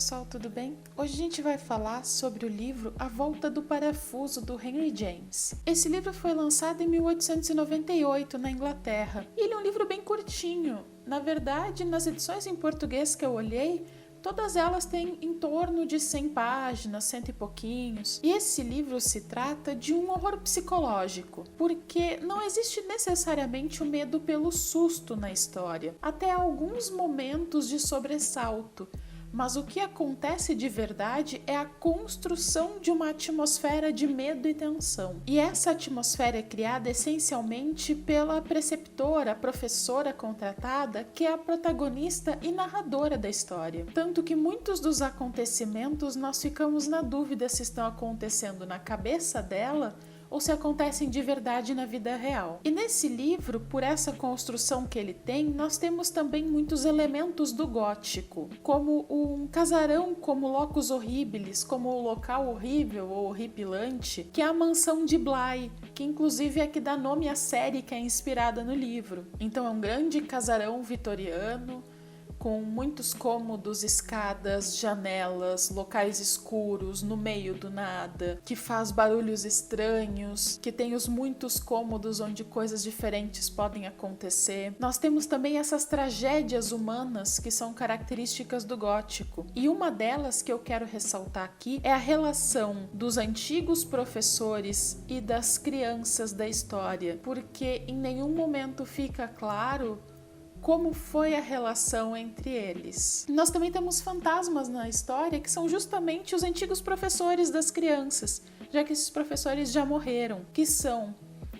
pessoal, tudo bem? Hoje a gente vai falar sobre o livro A Volta do Parafuso, do Henry James. Esse livro foi lançado em 1898 na Inglaterra e ele é um livro bem curtinho. Na verdade, nas edições em português que eu olhei, todas elas têm em torno de 100 páginas, cento e pouquinhos. E esse livro se trata de um horror psicológico, porque não existe necessariamente o medo pelo susto na história, até alguns momentos de sobressalto. Mas o que acontece de verdade é a construção de uma atmosfera de medo e tensão. E essa atmosfera é criada essencialmente pela preceptora, a professora contratada, que é a protagonista e narradora da história. Tanto que muitos dos acontecimentos nós ficamos na dúvida se estão acontecendo na cabeça dela ou se acontecem de verdade na vida real. E nesse livro, por essa construção que ele tem, nós temos também muitos elementos do gótico, como um casarão como locus horribilis, como o local horrível ou horripilante, que é a mansão de Bly, que inclusive é que dá nome à série que é inspirada no livro. Então é um grande casarão vitoriano, com muitos cômodos, escadas, janelas, locais escuros, no meio do nada, que faz barulhos estranhos, que tem os muitos cômodos onde coisas diferentes podem acontecer. Nós temos também essas tragédias humanas que são características do gótico. E uma delas que eu quero ressaltar aqui é a relação dos antigos professores e das crianças da história, porque em nenhum momento fica claro como foi a relação entre eles. Nós também temos fantasmas na história que são justamente os antigos professores das crianças, já que esses professores já morreram, que são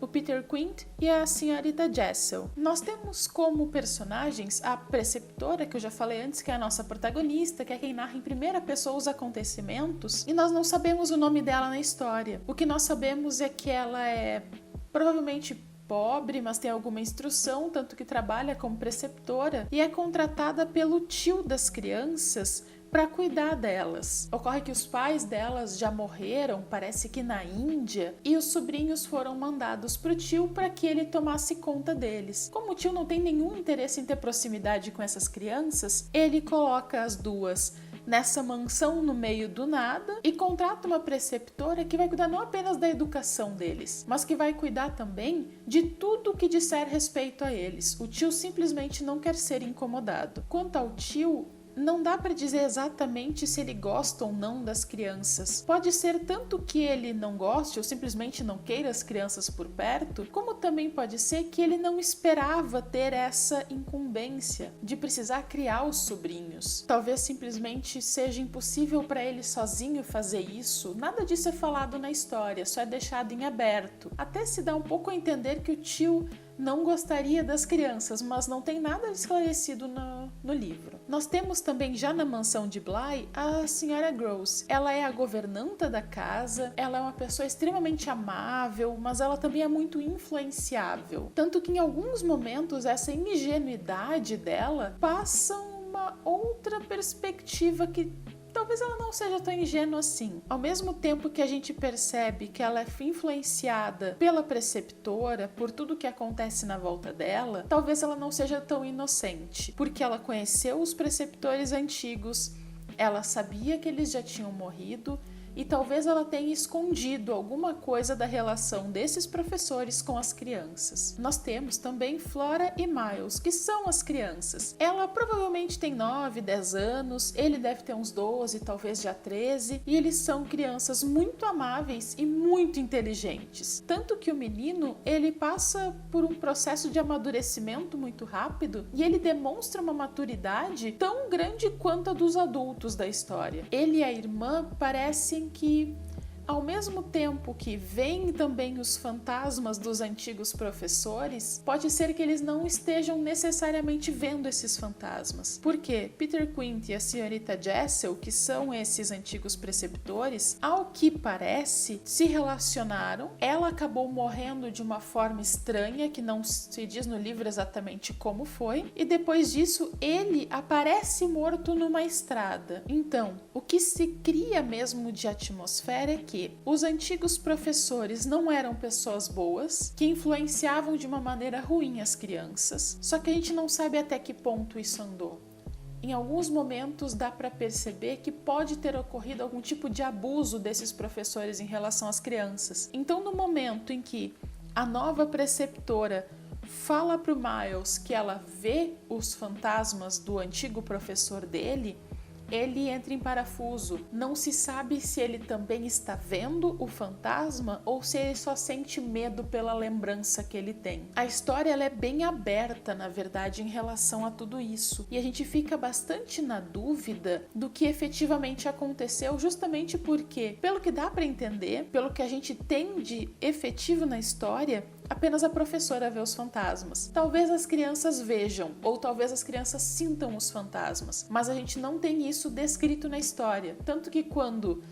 o Peter Quint e a senhorita Jessel. Nós temos como personagens a preceptora, que eu já falei antes, que é a nossa protagonista, que é quem narra em primeira pessoa os acontecimentos, e nós não sabemos o nome dela na história. O que nós sabemos é que ela é provavelmente pobre, mas tem alguma instrução, tanto que trabalha como preceptora e é contratada pelo tio das crianças para cuidar delas. Ocorre que os pais delas já morreram, parece que na Índia, e os sobrinhos foram mandados para o tio para que ele tomasse conta deles. Como o tio não tem nenhum interesse em ter proximidade com essas crianças, ele coloca as duas nessa mansão no meio do nada e contrata uma preceptora que vai cuidar não apenas da educação deles, mas que vai cuidar também de tudo o que disser respeito a eles. O tio simplesmente não quer ser incomodado. Quanto ao tio, não dá para dizer exatamente se ele gosta ou não das crianças. Pode ser tanto que ele não goste ou simplesmente não queira as crianças por perto, como também pode ser que ele não esperava ter essa incumbência de precisar criar os sobrinhos. Talvez simplesmente seja impossível para ele sozinho fazer isso. Nada disso é falado na história, só é deixado em aberto. Até se dá um pouco a entender que o tio não gostaria das crianças, mas não tem nada esclarecido no livro. Nós temos também já na mansão de Bly a senhora Gross. Ela é a governanta da casa, ela é uma pessoa extremamente amável, mas ela também é muito influenciável. Tanto que em alguns momentos essa ingenuidade dela passa uma outra perspectiva que talvez ela não seja tão ingênua assim. Ao mesmo tempo que a gente percebe que ela é influenciada pela preceptora, por tudo que acontece na volta dela, talvez ela não seja tão inocente, porque ela conheceu os preceptores antigos, ela sabia que eles já tinham morrido, e talvez ela tenha escondido alguma coisa da relação desses professores com as crianças. Nós temos também Flora e Miles, que são as crianças. Ela provavelmente tem 9, 10 anos, ele deve ter uns 12, talvez já 13, e eles são crianças muito amáveis e muito inteligentes. Tanto que o menino, ele passa por um processo de amadurecimento muito rápido e ele demonstra uma maturidade tão grande quanto a dos adultos da história. Ele e a irmã parecem que, ao mesmo tempo que veem também os fantasmas dos antigos professores, pode ser que eles não estejam necessariamente vendo esses fantasmas. Porque Peter Quint e a senhorita Jessel, que são esses antigos preceptores, ao que parece, se relacionaram. Ela acabou morrendo de uma forma estranha, que não se diz no livro exatamente como foi, e depois disso ele aparece morto numa estrada. Então, o que se cria mesmo de atmosfera é que os antigos professores não eram pessoas boas, que influenciavam de uma maneira ruim as crianças, só que a gente não sabe até que ponto isso andou. em alguns momentos dá para perceber que pode ter ocorrido algum tipo de abuso desses professores em relação às crianças. Então, no momento em que a nova preceptora fala para o Miles que ela vê os fantasmas do antigo professor dele, ele entra em parafuso. Não se sabe se ele também está vendo o fantasma ou se ele só sente medo pela lembrança que ele tem. A história ela é bem aberta, na verdade, em relação a tudo isso. E a gente fica bastante na dúvida do que efetivamente aconteceu, justamente porque, pelo que dá para entender, pelo que a gente tem de efetivo na história, apenas a professora vê os fantasmas. Talvez as crianças vejam, ou talvez as crianças sintam os fantasmas, mas a gente não tem isso descrito na história. Tanto que quando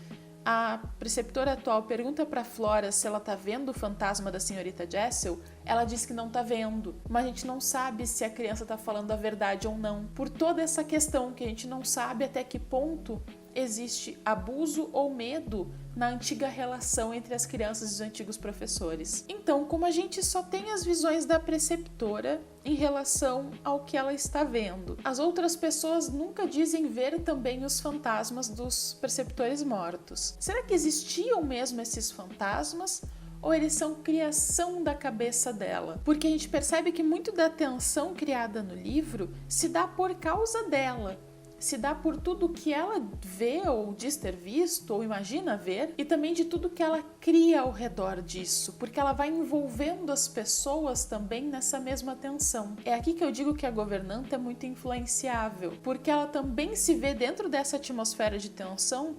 a preceptora atual pergunta para Flora se ela tá vendo o fantasma da senhorita Jessel, ela diz que não tá vendo, mas a gente não sabe se a criança tá falando a verdade ou não. Por toda essa questão que a gente não sabe até que ponto existe abuso ou medo na antiga relação entre as crianças e os antigos professores. Então, como a gente só tem as visões da preceptora em relação ao que ela está vendo, as outras pessoas nunca dizem ver também os fantasmas dos preceptores mortos. Será que existiam mesmo esses fantasmas? Ou eles são criação da cabeça dela? Porque a gente percebe que muito da tensão criada no livro se dá por causa dela. Se dá por tudo que ela vê ou diz ter visto ou imagina ver, e também de tudo que ela cria ao redor disso, porque ela vai envolvendo as pessoas também nessa mesma tensão. É aqui que eu digo que a governanta é muito influenciável, porque ela também se vê dentro dessa atmosfera de tensão,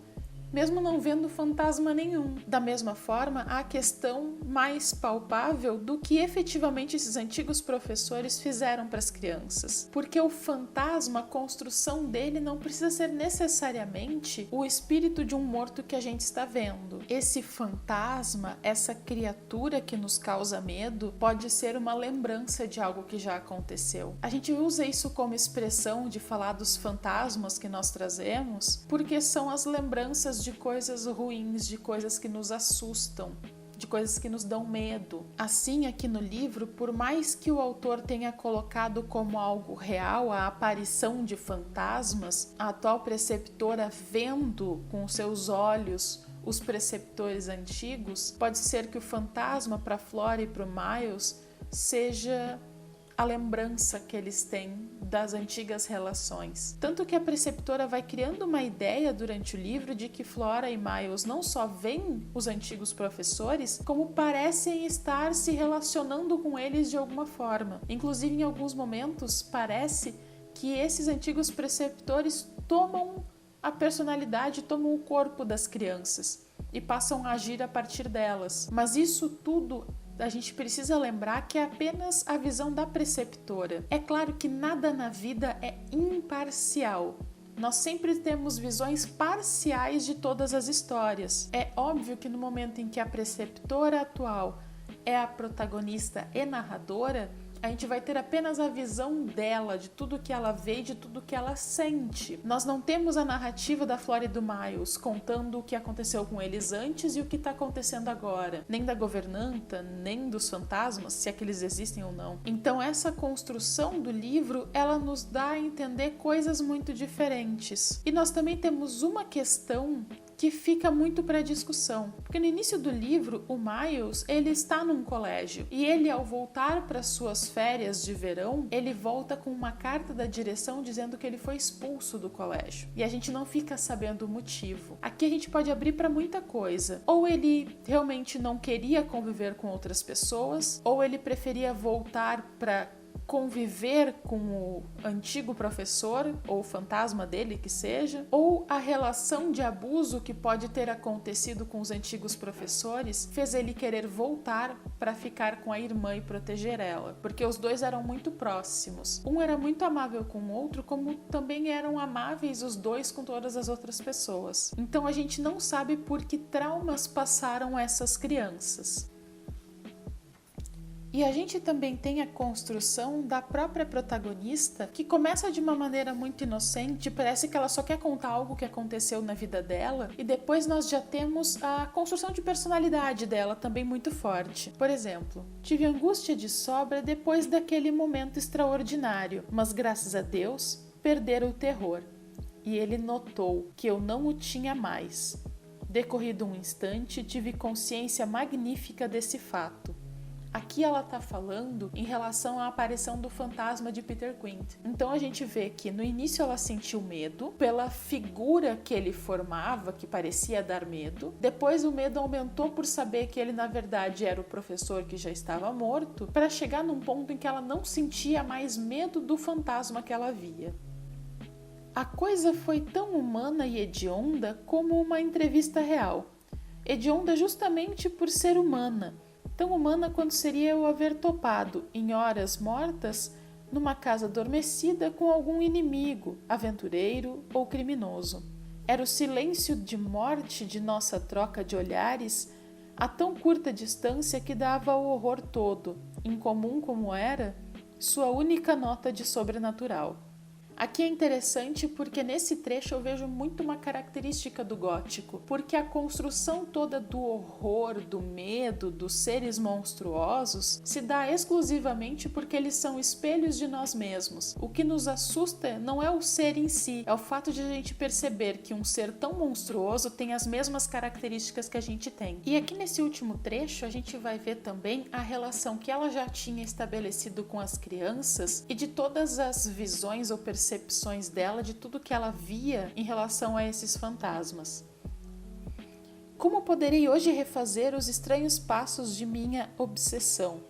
mesmo não vendo fantasma nenhum. Da mesma forma, há a questão mais palpável do que efetivamente esses antigos professores fizeram para as crianças. Porque o fantasma, a construção dele não precisa ser necessariamente o espírito de um morto que a gente está vendo. Esse fantasma, essa criatura que nos causa medo, pode ser uma lembrança de algo que já aconteceu. A gente usa isso como expressão de falar dos fantasmas que nós trazemos, porque são as lembranças de coisas ruins, de coisas que nos assustam, de coisas que nos dão medo. Assim, aqui no livro, por mais que o autor tenha colocado como algo real a aparição de fantasmas, a atual preceptora vendo com seus olhos os preceptores antigos, pode ser que o fantasma para Flora e para o Miles seja a lembrança que eles têm das antigas relações. Tanto que a preceptora vai criando uma ideia durante o livro de que Flora e Miles não só veem os antigos professores, como parecem estar se relacionando com eles de alguma forma. Inclusive, em alguns momentos, parece que esses antigos preceptores tomam a personalidade, tomam o corpo das crianças e passam a agir a partir delas. Mas isso tudo a gente precisa lembrar que é apenas a visão da preceptora. É claro que nada na vida é imparcial. Nós sempre temos visões parciais de todas as histórias. É óbvio que no momento em que a preceptora atual é a protagonista e narradora, a gente vai ter apenas a visão dela, de tudo que ela vê e de tudo que ela sente. Nós não temos a narrativa da Flora e do Miles contando o que aconteceu com eles antes e o que está acontecendo agora. Nem da governanta, nem dos fantasmas, se é que eles existem ou não. Então essa construção do livro, ela nos dá a entender coisas muito diferentes. E nós também temos uma questão que fica muito para discussão. Porque no início do livro, o Miles, ele está num colégio e ele, ao voltar para suas férias de verão, ele volta com uma carta da direção dizendo que ele foi expulso do colégio. E a gente não fica sabendo o motivo. Aqui a gente pode abrir para muita coisa. Ou ele realmente não queria conviver com outras pessoas, ou ele preferia voltar para conviver com o antigo professor ou o fantasma dele que seja, ou a relação de abuso que pode ter acontecido com os antigos professores fez ele querer voltar para ficar com a irmã e proteger ela, porque os dois eram muito próximos. Um era muito amável com o outro, como também eram amáveis os dois com todas as outras pessoas. Então a gente não sabe por que traumas passaram essas crianças. E a gente também tem a construção da própria protagonista, que começa de uma maneira muito inocente, parece que ela só quer contar algo que aconteceu na vida dela, e depois nós já temos a construção de personalidade dela também muito forte. Por exemplo, tive angústia de sobra depois daquele momento extraordinário, mas graças a Deus, perdera o terror, e ele notou que eu não o tinha mais. Decorrido um instante, tive consciência magnífica desse fato. Aqui ela está falando em relação à aparição do fantasma de Peter Quint. Então a gente vê que no início ela sentiu medo pela figura que ele formava, que parecia dar medo. Depois o medo aumentou por saber que ele na verdade era o professor que já estava morto, para chegar num ponto em que ela não sentia mais medo do fantasma que ela via. A coisa foi tão humana e hedionda como uma entrevista real. Hedionda justamente por ser humana. Tão humana quanto seria eu haver topado, em horas mortas, numa casa adormecida com algum inimigo, aventureiro ou criminoso. Era o silêncio de morte de nossa troca de olhares, a tão curta distância que dava o horror todo, incomum como era, sua única nota de sobrenatural. Aqui é interessante porque nesse trecho eu vejo muito uma característica do gótico, porque a construção toda do horror, do medo, dos seres monstruosos se dá exclusivamente porque eles são espelhos de nós mesmos. O que nos assusta não é o ser em si, é o fato de a gente perceber que um ser tão monstruoso tem as mesmas características que a gente tem. E aqui nesse último trecho a gente vai ver também a relação que ela já tinha estabelecido com as crianças e de todas as visões ou percepções dela de tudo que ela via em relação a esses fantasmas. Como poderei hoje refazer os estranhos passos de minha obsessão?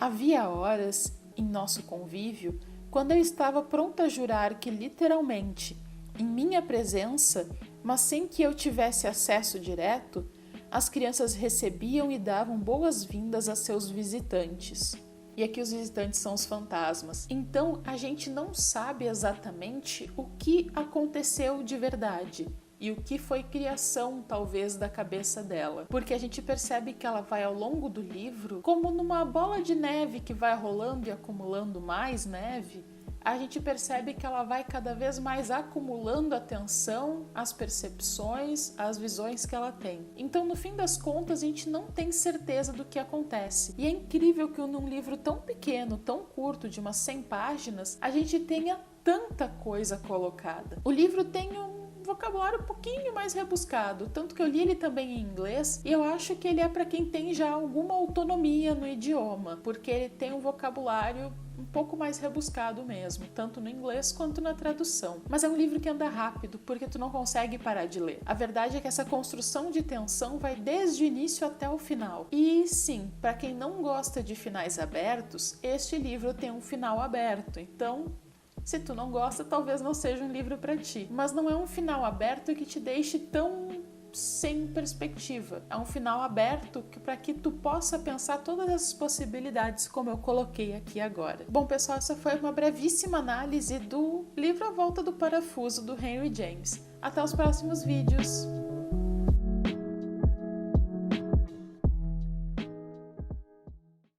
Havia horas, em nosso convívio, quando eu estava pronta a jurar que literalmente, em minha presença, mas sem que eu tivesse acesso direto, as crianças recebiam e davam boas-vindas a seus visitantes. E aqui os visitantes são os fantasmas. Então a gente não sabe exatamente o que aconteceu de verdade e o que foi criação, talvez, da cabeça dela. Porque a gente percebe que ela vai ao longo do livro como numa bola de neve que vai rolando e acumulando mais neve. A gente percebe que ela vai cada vez mais acumulando a atenção, as percepções, as visões que ela tem. Então, no fim das contas, a gente não tem certeza do que acontece. E é incrível que num livro tão pequeno, tão curto, de umas 100 páginas, a gente tenha tanta coisa colocada. O livro tem um vocabulário um pouquinho mais rebuscado, tanto que eu li ele também em inglês e eu acho que ele é para quem tem já alguma autonomia no idioma, porque ele tem um vocabulário um pouco mais rebuscado mesmo, tanto no inglês quanto na tradução. Mas é um livro que anda rápido, porque tu não consegue parar de ler. A verdade é que essa construção de tensão vai desde o início até o final. E sim, para quem não gosta de finais abertos, este livro tem um final aberto, então se tu não gosta, talvez não seja um livro para ti. Mas não é um final aberto que te deixe tão sem perspectiva. É um final aberto para que tu possa pensar todas as possibilidades, como eu coloquei aqui agora. Bom, pessoal, essa foi uma brevíssima análise do livro A Volta do Parafuso, do Henry James. Até os próximos vídeos!